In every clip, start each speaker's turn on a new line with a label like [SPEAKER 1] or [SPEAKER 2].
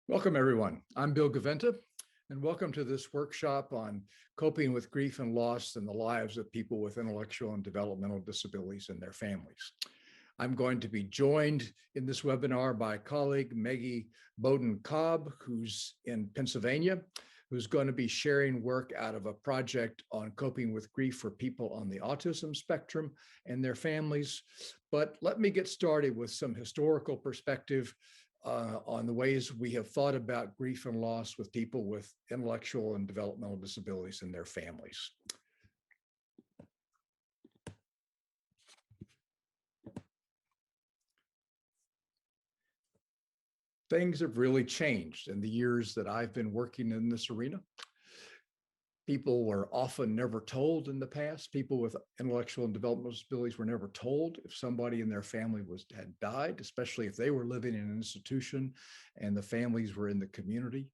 [SPEAKER 1] Welcome, everyone. I'm Bill Gaventa, and welcome to this workshop on coping with grief and loss in the lives of people with intellectual and developmental disabilities and their families. I'm going to be joined in this webinar by colleague Maggie Bowden-Cobb, who's in Pennsylvania, who's going to be sharing work out of a project on coping with grief for people on the autism spectrum and their families. But let me get started with some historical perspective on the ways we have thought about grief and loss with people with intellectual and developmental disabilities and their families. Things have really changed in the years that I've been working in this arena. People were often never told in the past. People with intellectual and developmental disabilities were never told if somebody in their family had died, especially if they were living in an institution and the families were in the community.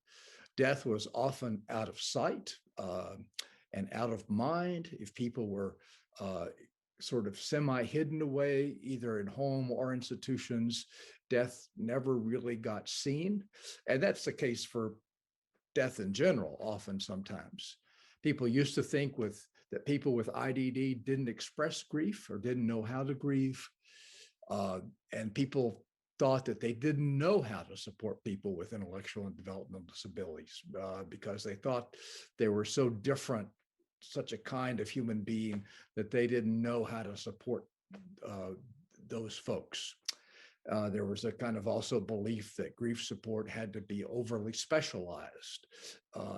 [SPEAKER 1] Death was often out of sight and out of mind. If people were sort of semi-hidden away, either in home or institutions, death never really got seen. And that's the case for death in general, often sometimes. People used to think that people with IDD didn't express grief or didn't know how to grieve. And people thought that they didn't know how to support people with intellectual and developmental disabilities because they thought they were so different, such a kind of human being, that they didn't know how to support those folks. There was a kind of also belief that grief support had to be overly specialized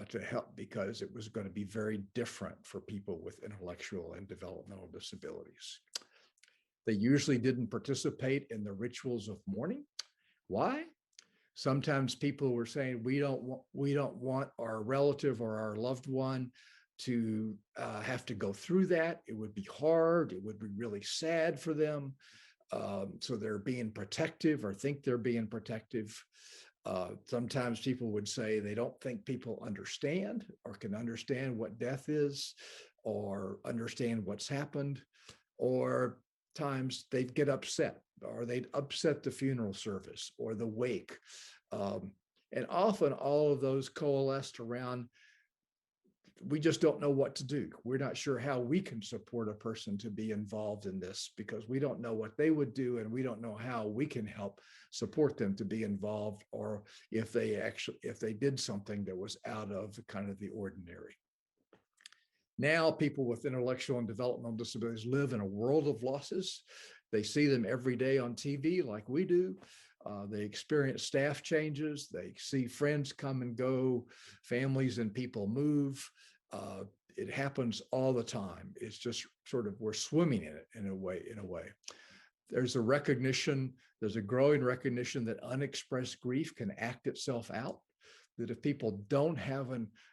[SPEAKER 1] to help because it was going to be very different for people with intellectual and developmental disabilities. They usually didn't participate in the rituals of mourning. Why? Sometimes people were saying, we don't want our relative or our loved one to have to go through that. It would be hard. It would be really sad for them. So they're being protective or think they're being protective. Sometimes people would say they don't think people understand or can understand what death is or understand what's happened, or times they'd get upset or they'd upset the funeral service or the wake. And often all of those coalesced around, we just don't know what to do. We're not sure how we can support a person to be involved in this because we don't know what they would do and we don't know how we can help support them to be involved, or if they did something that was out of kind of the ordinary. Now people with intellectual and developmental disabilities live in a world of losses. They see them every day on TV like we do. They experience staff changes. They see friends come and go, families and people move. It happens all the time. It's just sort of, we're swimming in it in a way. There's a growing recognition that unexpressed grief can act itself out. That if people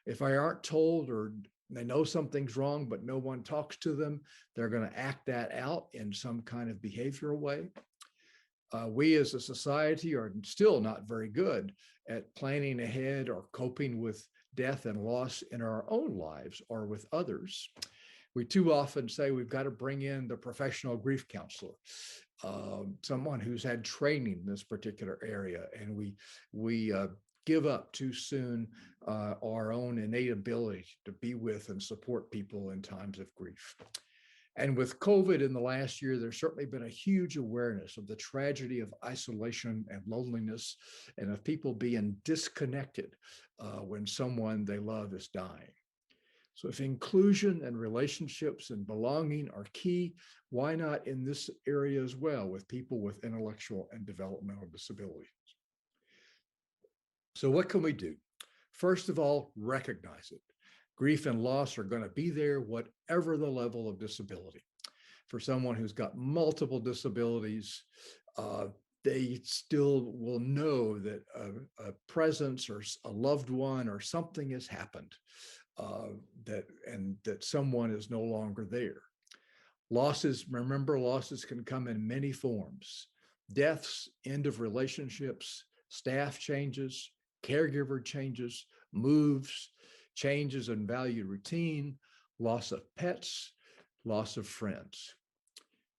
[SPEAKER 1] if I aren't told or they know something's wrong, but no one talks to them, they're going to act that out in some kind of behavioral way. We as a society are still not very good at planning ahead or coping with death and loss in our own lives or with others. We too often say we've got to bring in the professional grief counselor, someone who's had training in this particular area, and we give up too soon our own innate ability to be with and support people in times of grief. And with COVID in the last year, there's certainly been a huge awareness of the tragedy of isolation and loneliness and of people being disconnected when someone they love is dying. So if inclusion and relationships and belonging are key, why not in this area as well with people with intellectual and developmental disabilities? So what can we do? First of all, recognize it. Grief and loss are going to be there, whatever the level of disability. For someone who's got multiple disabilities, they still will know that a presence or a loved one or something has happened, that someone is no longer there. Remember, losses can come in many forms: deaths, end of relationships, staff changes, caregiver changes, moves, changes in value routine, loss of pets, loss of friends.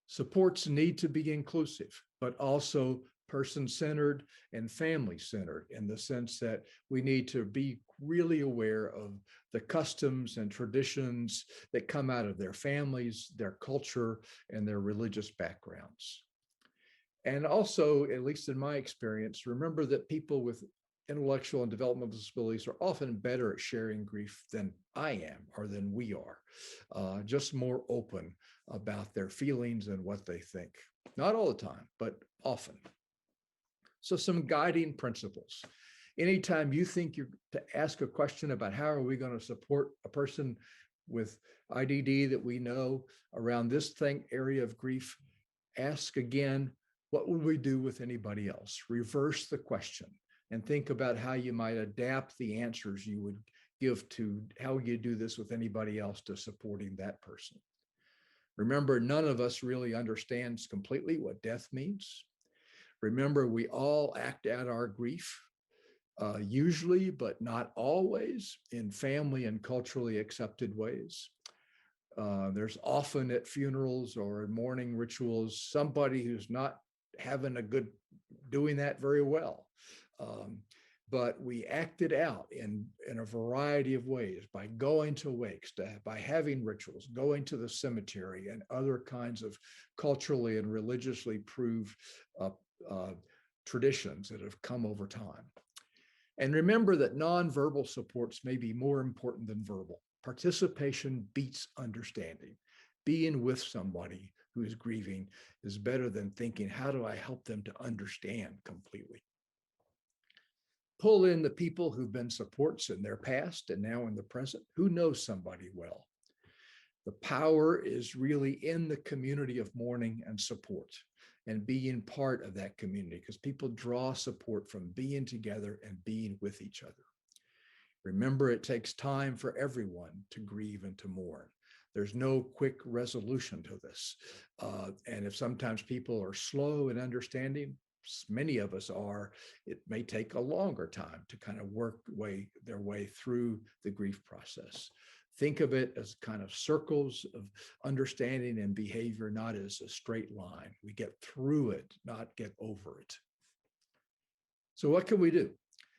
[SPEAKER 1] Supports need to be inclusive, but also person-centered and family-centered, in the sense that we need to be really aware of the customs and traditions that come out of their families, their culture, and their religious backgrounds. And also, at least in my experience, remember that people with intellectual and developmental disabilities are often better at sharing grief than I am or than we are, just more open about their feelings and what they think. Not all the time, but often. So some guiding principles. Anytime you think you're to ask a question about how are we going to support a person with IDD that we know around this area of grief, ask again, what would we do with anybody else? Reverse the question and think about how you might adapt the answers you would give to how you do this with anybody else to supporting that person. Remember, none of us really understands completely what death means. Remember, we all act out our grief, usually, but not always, in family and culturally accepted ways. There's often at funerals or in mourning rituals, somebody who's not doing that very well. But we act it out in a variety of ways, by going to wakes, by having rituals, going to the cemetery, and other kinds of culturally and religiously proved traditions that have come over time. And remember that nonverbal supports may be more important than verbal. Participation beats understanding. Being with somebody who is grieving is better than thinking, how do I help them to understand completely? Pull in the people who've been supports in their past and now in the present, who knows somebody well. The power is really in the community of mourning and support, and being part of that community, because people draw support from being together and being with each other. Remember, it takes time for everyone to grieve and to mourn. There's no quick resolution to this. And if sometimes people are slow in understanding, many of us are, it may take a longer time to kind of work their way through the grief process. Think of it as kind of circles of understanding and behavior, not as a straight line. We get through it, not get over it. So what can we do?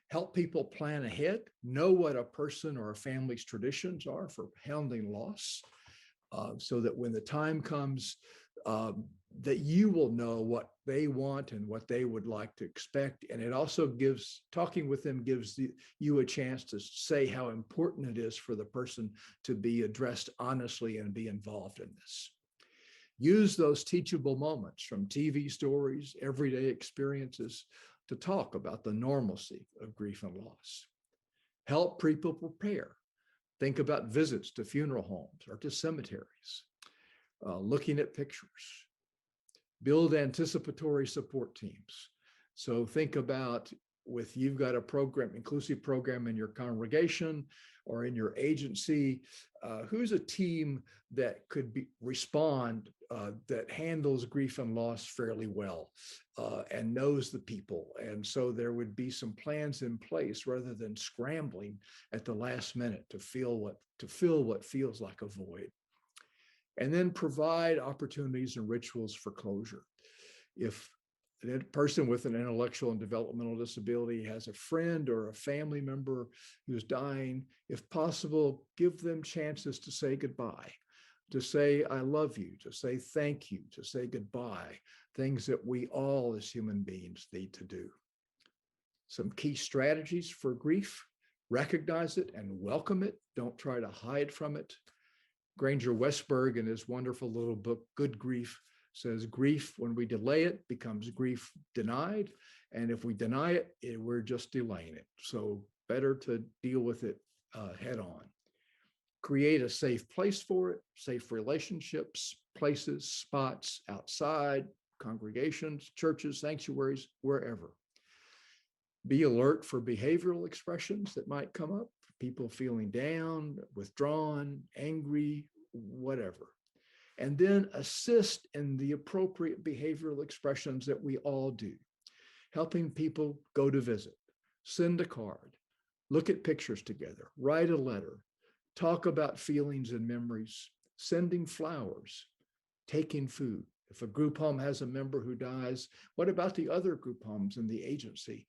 [SPEAKER 1] Help people plan ahead, know what a person or a family's traditions are for handling loss, so that when the time comes, that you will know what they want and what they would like to expect. And it also talking with them gives you a chance to say how important it is for the person to be addressed honestly and be involved in this. Use those teachable moments from TV stories, everyday experiences, to talk about the normalcy of grief and loss. Help people prepare. Think about visits to funeral homes or to cemeteries, looking at pictures. Build anticipatory support teams. So think about, you've got a program, inclusive program in your congregation or in your agency, who's a team that could respond, that handles grief and loss fairly well, and knows the people. And so there would be some plans in place rather than scrambling at the last minute to fill what feels like a void. And then provide opportunities and rituals for closure. If a person with an intellectual and developmental disability has a friend or a family member who's dying, if possible, give them chances to say goodbye, to say, I love you, to say thank you, to say goodbye, things that we all as human beings need to do. Some key strategies for grief: recognize it and welcome it. Don't try to hide from it. Granger Westberg, in his wonderful little book, Good Grief, says grief, when we delay it, becomes grief denied. And if we deny it, we're just delaying it. So better to deal with it head on. Create a safe place for it, safe relationships, places, spots outside, congregations, churches, sanctuaries, wherever. Be alert for behavioral expressions that might come up, people feeling down, withdrawn, angry, whatever. And then assist in the appropriate behavioral expressions that we all do. Helping people go to visit, send a card, look at pictures together, write a letter, talk about feelings and memories, sending flowers, taking food, If a group home has a member who dies, what about the other group homes in the agency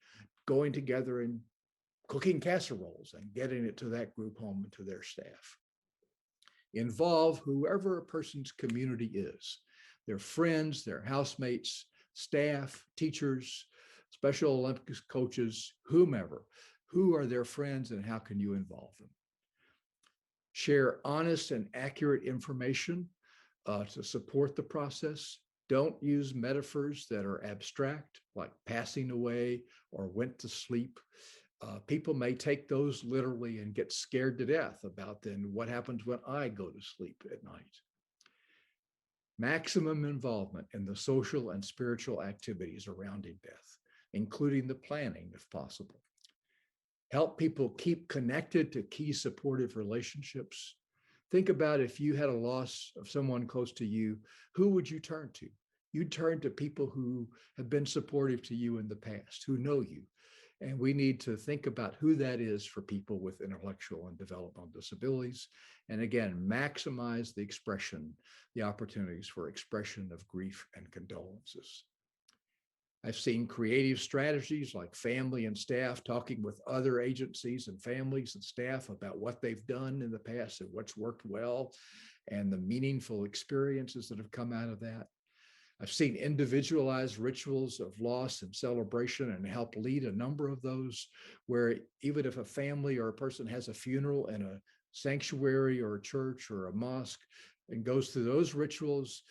[SPEAKER 1] going together and cooking casseroles and getting it to that group home and to their staff? Involve whoever a person's community is, their friends, their housemates, staff, teachers, Special Olympics coaches, whomever. Who are their friends and how can you involve them? Share honest and accurate information to support the process. Don't use metaphors that are abstract, like passing away or went to sleep. People may take those literally and get scared to death about then what happens when I go to sleep at night. Maximum involvement in the social and spiritual activities around a death, including the planning if possible. Help people keep connected to key supportive relationships. Think about if you had a loss of someone close to you, who would you turn to? You'd turn to people who have been supportive to you in the past, who know you. And we need to think about who that is for people with intellectual and developmental disabilities. And again, maximize the expression, the opportunities for expression of grief and condolences. I've seen creative strategies like family and staff talking with other agencies and families and staff about what they've done in the past and what's worked well and the meaningful experiences that have come out of that. I've seen individualized rituals of loss and celebration and help lead a number of those where even if a family or a person has a funeral in a sanctuary or a church or a mosque and goes through those rituals,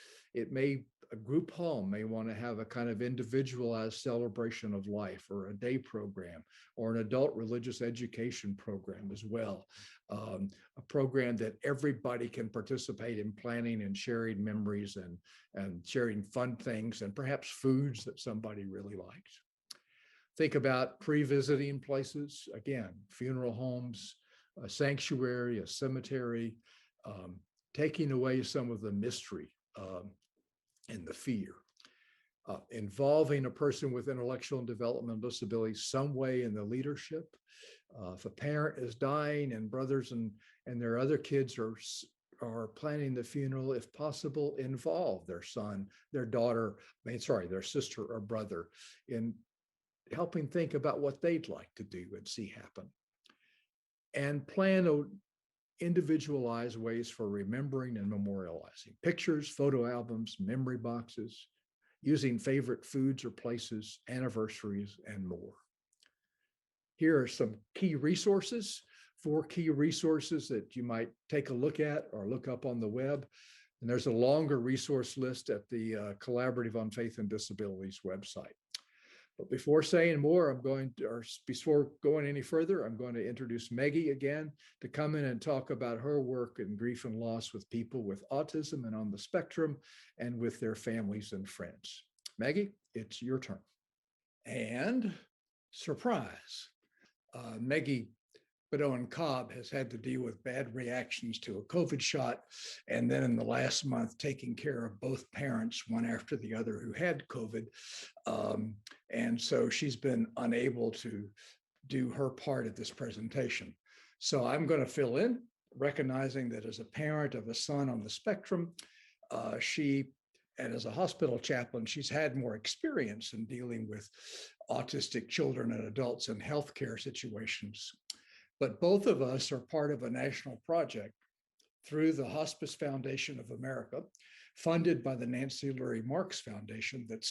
[SPEAKER 1] a group home may want to have a kind of individualized celebration of life or a day program or an adult religious education program as well. A program that everybody can participate in planning and sharing memories and sharing fun things and perhaps foods that somebody really liked. Think about pre-visiting places, again, funeral homes, a sanctuary, a cemetery, taking away some of the mystery and the fear. Involving a person with intellectual and developmental disabilities some way in the leadership. If a parent is dying and brothers and their other kids are planning the funeral, if possible, involve their son, their daughter, their sister or brother in helping think about what they'd like to do and see happen. And plan individualized ways for remembering and memorializing. Pictures, photo albums, memory boxes, using favorite foods or places, anniversaries, and more. Here are some key resources, 4 key resources that you might take a look at or look up on the web. And there's a longer resource list at the Collaborative on Faith and Disabilities website. But before saying more, before going any further, I'm going to introduce Maggie again to come in and talk about her work in grief and loss with people with autism and on the spectrum and with their families and friends. Maggie, it's your turn. And surprise, Maggie Bedoin-Cobb has had to deal with bad reactions to a COVID shot. And then in the last month, taking care of both parents, one after the other, who had COVID. And so she's been unable to do her part of this presentation. So I'm going to fill in, recognizing that as a parent of a son on the spectrum, and as a hospital chaplain, she's had more experience in dealing with autistic children and adults in healthcare situations. But both of us are part of a national project through the Hospice Foundation of America, funded by the Nancy Lurie Marks Foundation, that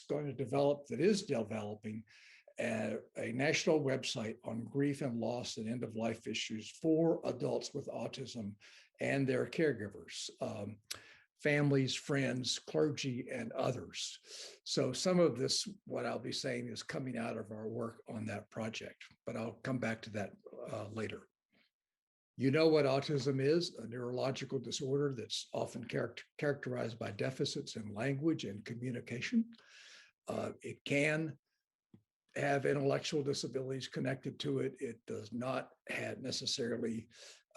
[SPEAKER 1] is developing a national website on grief and loss and end-of-life issues for adults with autism and their caregivers, families, friends, clergy, and others. So some of this, what I'll be saying, is coming out of our work on that project, but I'll come back to that later. You know what autism is, a neurological disorder that's often characterized by deficits in language and communication. It can have intellectual disabilities connected to it. It does not necessarily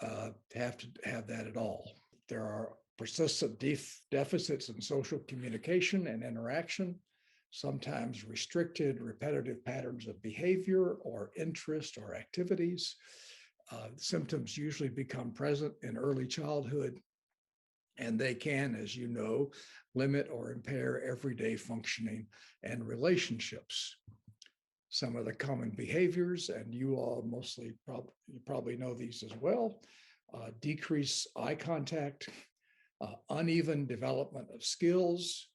[SPEAKER 1] have to have that at all. There are persistent deficits in social communication and interaction, sometimes restricted, repetitive patterns of behavior or interest or activities. Symptoms usually become present in early childhood And they can, as you know, limit or impair everyday functioning and relationships. Some of the common behaviors, and you all you probably know these as well, decrease eye contact, uneven development of skills,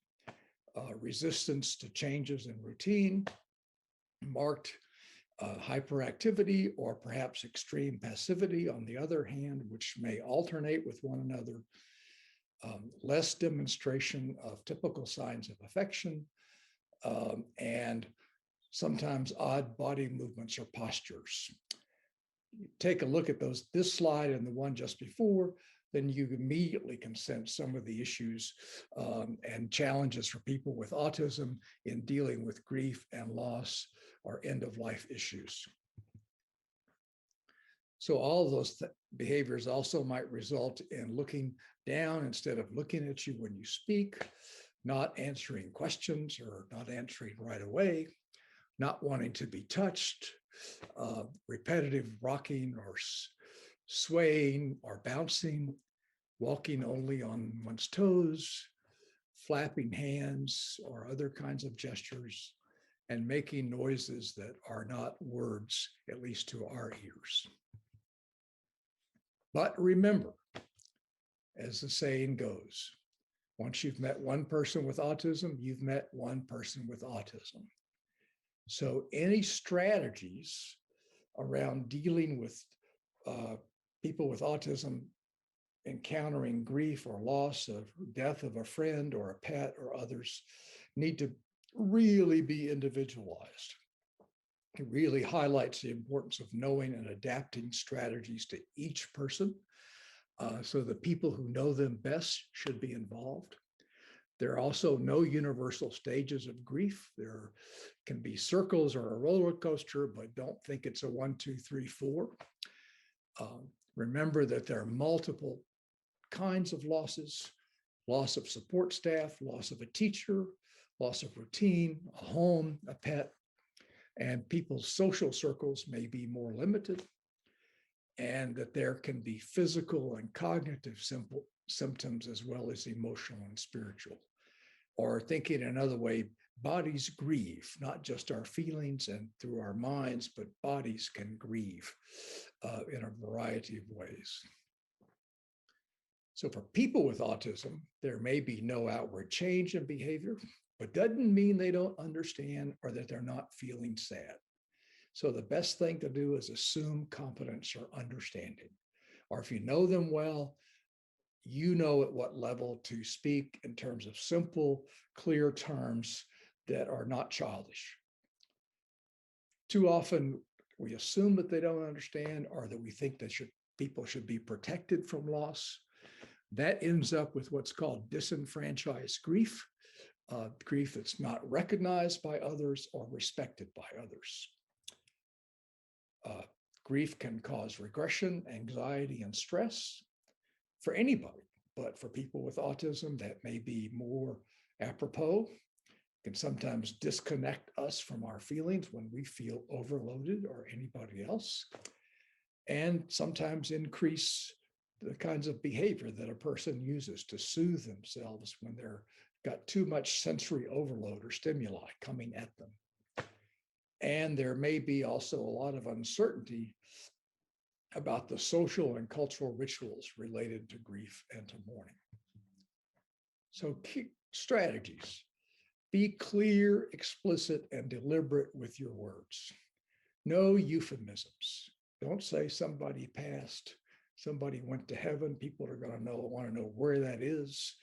[SPEAKER 1] resistance to changes in routine, marked hyperactivity, or perhaps extreme passivity, on the other hand, which may alternate with one another, less demonstration of typical signs of affection, and sometimes odd body movements or postures. Take a look at this slide and the one just before, then you immediately can sense some of the issues and challenges for people with autism in dealing with grief and loss or end-of-life issues. So all of those behaviors also might result in looking down instead of looking at you when you speak, not answering questions or not answering right away, not wanting to be touched, repetitive rocking or swaying or bouncing, walking only on one's toes, flapping hands or other kinds of gestures, and making noises that are not words, at least to our ears. But remember, as the saying goes, once you've met one person with autism, you've met one person with autism. So any strategies around dealing with people with autism encountering grief or loss of death of a friend or a pet or others need to really be individualized. It really highlights the importance of knowing and adapting strategies to each person. So the people who know them best should be involved. There are also no universal stages of grief. There can be circles or a roller coaster, but don't think it's a 1, 2, 3, 4. Remember that there are multiple kinds of losses: loss of support staff, loss of a teacher, loss of routine, a home, a pet, and people's social circles may be more limited, and that there can be physical and cognitive symptoms as well as emotional and spiritual. Or thinking another way, bodies grieve, not just our feelings and through our minds, but bodies can grieve in a variety of ways. So for people with autism, there may be no outward change in behavior, but doesn't mean they don't understand or that they're not feeling sad. So the best thing to do is assume competence or understanding. Or if you know them well, you know at what level to speak in terms of simple, clear terms that are not childish. Too often we assume that they don't understand or that we think that people should be protected from loss. That ends up with what's called disenfranchised grief, grief that's not recognized by others or respected by others. Grief can cause regression, anxiety, and stress for anybody, but for people with autism, that may be more apropos. It can sometimes disconnect us from our feelings when we feel overloaded or anybody else, and sometimes increase the kinds of behavior that a person uses to soothe themselves when they're got too much sensory overload or stimuli coming at them. And there may be also a lot of uncertainty about the social and cultural rituals related to grief and to mourning. So key strategies: be clear, explicit, and deliberate with your words. No euphemisms. Don't say somebody passed, somebody went to heaven. People are going to want to know where that is.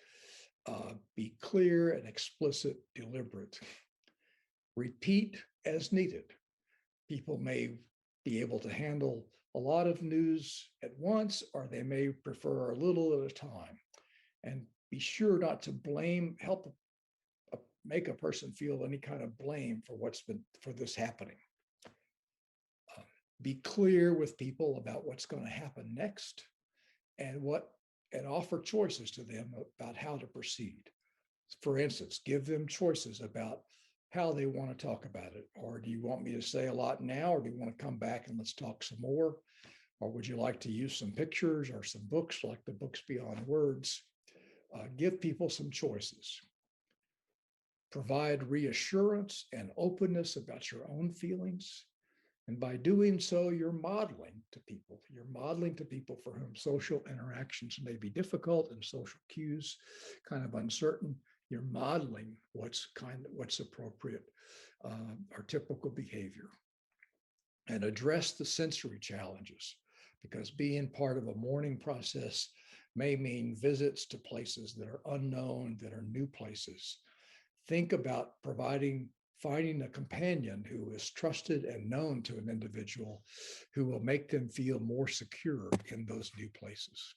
[SPEAKER 1] Be clear and explicit, deliberate. Repeat as needed. People may be able to handle a lot of news at once, or they may prefer a little at a time. And be sure not to make a person feel any kind of blame for this happening. Be clear with people about what's going to happen next and offer choices to them about how to proceed. For instance, give them choices about how they want to talk about it. Or do you want me to say a lot now, or do you want to come back and let's talk some more? Or would you like to use some pictures or some books like the books Beyond Words? Give people some choices. Provide reassurance and openness about your own feelings. And by doing so, you're modeling to people. You're modeling to people for whom social interactions may be difficult and social cues kind of uncertain. You're modeling what's appropriate or typical behavior. And address the sensory challenges, because being part of a mourning process may mean visits to places that are unknown, that are new places. Think about finding a companion who is trusted and known to an individual who will make them feel more secure in those new places.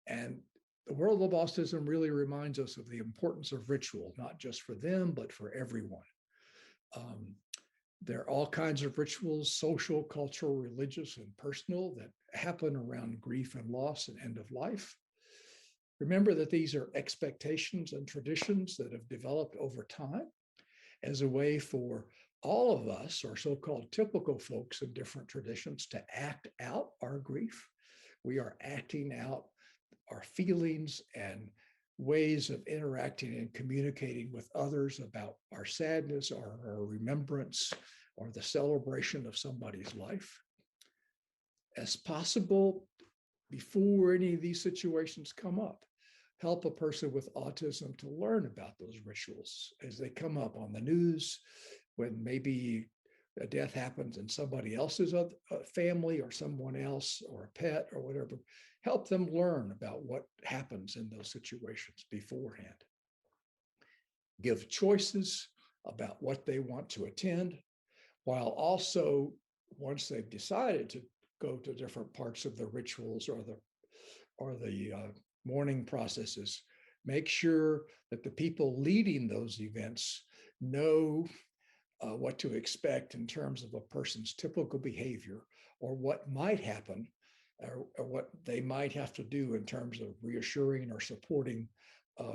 [SPEAKER 1] And the world of autism really reminds us of the importance of ritual, not just for them, but for everyone. There are all kinds of rituals, social, cultural, religious, and personal, that happen around grief and loss and end of life. Remember that these are expectations and traditions that have developed over time as a way for all of us, or so-called typical folks in different traditions, to act out our grief. We are acting out our feelings and ways of interacting and communicating with others about our sadness or our remembrance or the celebration of somebody's life. As possible, before any of these situations come up, help a person with autism to learn about those rituals as they come up on the news, when maybe a death happens in somebody else's family or someone else or a pet or whatever. Help them learn about what happens in those situations beforehand. Give choices about what they want to attend, while also, once they've decided to go to different parts of the rituals or the mourning processes, make sure that the people leading those events know what to expect in terms of a person's typical behavior, or what might happen, or what they might have to do in terms of reassuring or supporting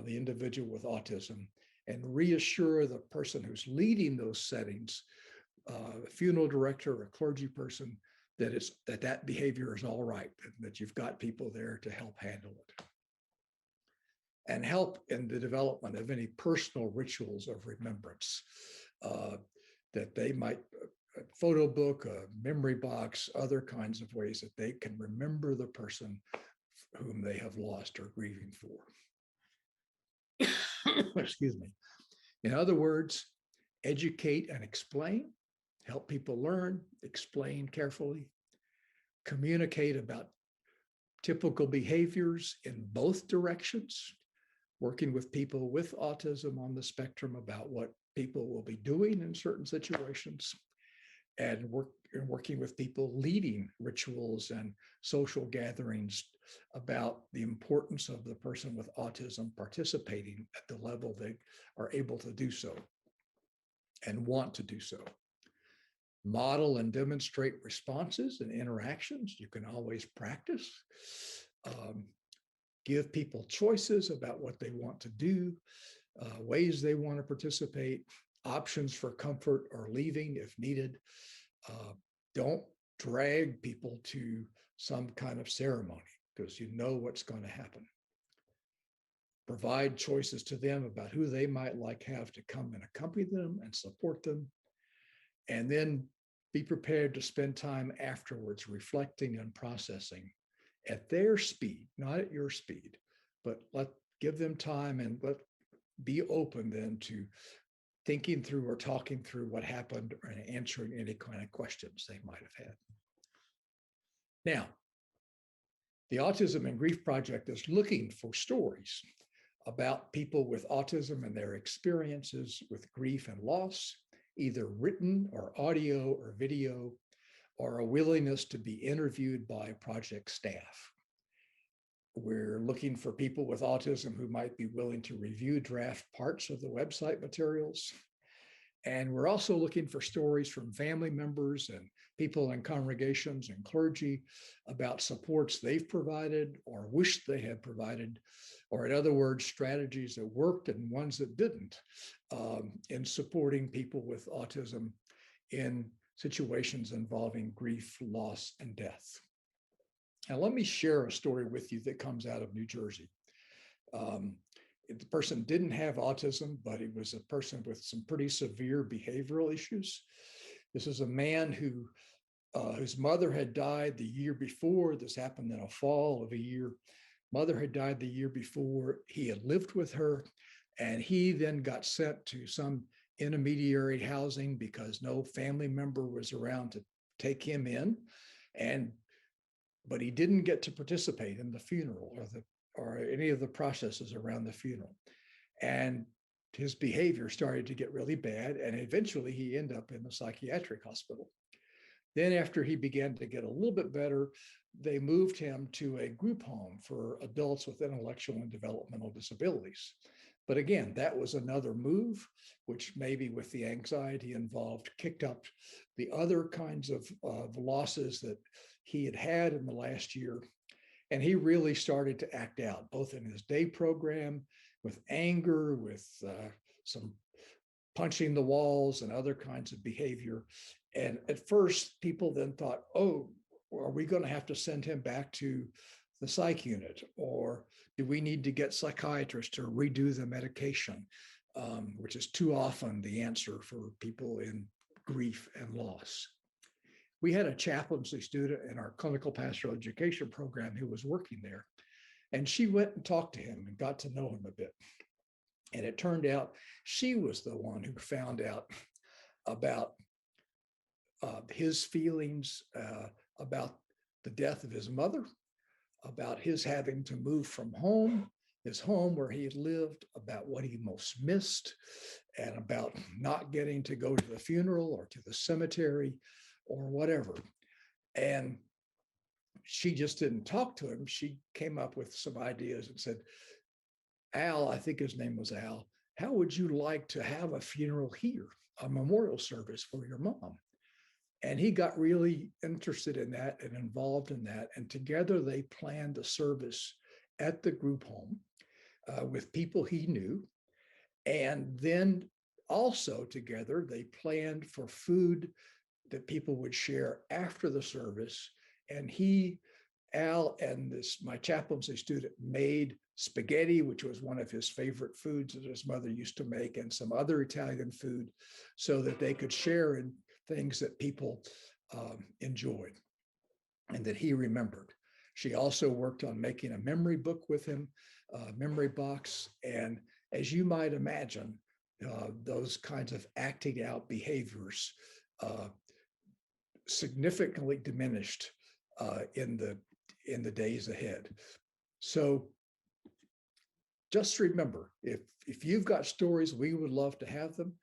[SPEAKER 1] the individual with autism, and reassure the person who's leading those settings, a funeral director or a clergy person, that behavior is all right, that you've got people there to help handle it. And help in the development of any personal rituals of remembrance, that they might, a photo book, a memory box, other kinds of ways that they can remember the person whom they have lost or grieving for. Excuse me. In other words, educate and explain, help people learn, explain carefully, communicate about typical behaviors in both directions, working with people with autism on the spectrum about what people will be doing in certain situations, and working with people leading rituals and social gatherings about the importance of the person with autism participating at the level they are able to do so and want to do so. Model and demonstrate responses and interactions. You can always practice. Give people choices about what they want to do, ways they want to participate, options for comfort or leaving if needed. Don't drag people to some kind of ceremony, because you know what's going to happen. Provide choices to them about who they might have to come and accompany them and support them. And then be prepared to spend time afterwards reflecting and processing at their speed, not at your speed, but give them time and be open then to thinking through or talking through what happened and answering any kind of questions they might have had. Now, the Autism and Grief Project is looking for stories about people with autism and their experiences with grief and loss, either written or audio or video, or a willingness to be interviewed by project staff. We're looking for people with autism who might be willing to review draft parts of the website materials. And we're also looking for stories from family members and people in congregations and clergy about supports they've provided or wish they had provided, or in other words, strategies that worked and ones that didn't, in supporting people with autism in situations involving grief, loss, and death. Now, let me share a story with you that comes out of New Jersey. Um, the person didn't have autism, but he was a person with some pretty severe behavioral issues. This is a man whose mother had died the year before. This happened in a fall of a year. Mother had died the year before. He had lived with her, and he then got sent to some intermediary housing because no family member was around to take him in. And but he didn't get to participate in the funeral or any of the processes around the funeral. And his behavior started to get really bad, and eventually he ended up in a psychiatric hospital. Then, after he began to get a little bit better, they moved him to a group home for adults with intellectual and developmental disabilities. But again, that was another move, which maybe with the anxiety involved kicked up the other kinds of losses that he had had in the last year. And he really started to act out, both in his day program, with anger, with some punching the walls and other kinds of behavior. And at first, people then thought, oh, are we going to have to send him back to the psych unit? Or do we need to get psychiatrists to redo the medication, which is too often the answer for people in grief and loss. We had a chaplaincy student in our clinical pastoral education program who was working there. And she went and talked to him and got to know him a bit. And it turned out she was the one who found out about his feelings about the death of his mother, about his having to move from his home where he had lived, about what he most missed, and about not getting to go to the funeral or to the cemetery or whatever. And she just didn't talk to him. She came up with some ideas and said, Al, I think his name was Al, how would you like to have a funeral here, a memorial service for your mom? And he got really interested in that and involved in that. And together they planned a service at the group home with people he knew. And then also together, they planned for food that people would share after the service. And Al and my chaplaincy student made spaghetti, which was one of his favorite foods that his mother used to make, and some other Italian food so that they could share in things that people enjoyed and that he remembered. She also worked on making a memory book with him, memory box. And as you might imagine, those kinds of acting out behaviors significantly diminished in the days ahead. So just remember, if you've got stories, we would love to have them.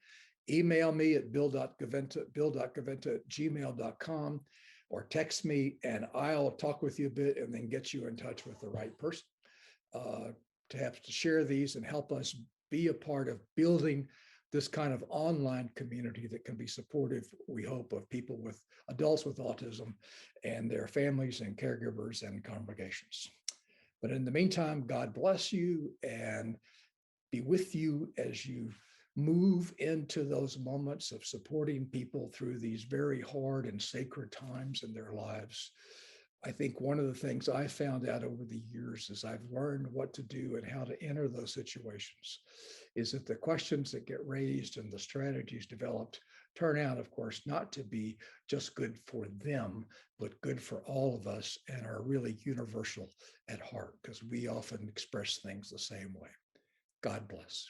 [SPEAKER 1] Email me at bill.gaventa@gmail.com or text me and I'll talk with you a bit and then get you in touch with the right person to have to share these and help us be a part of building this kind of online community that can be supportive, we hope, of people with adults with autism and their families and caregivers and congregations. But in the meantime, God bless you and be with you as you move into those moments of supporting people through these very hard and sacred times in their lives. I think one of the things I found out over the years as I've learned what to do and how to enter those situations is that the questions that get raised and the strategies developed turn out, of course, not to be just good for them, but good for all of us and are really universal at heart because we often express things the same way. God bless.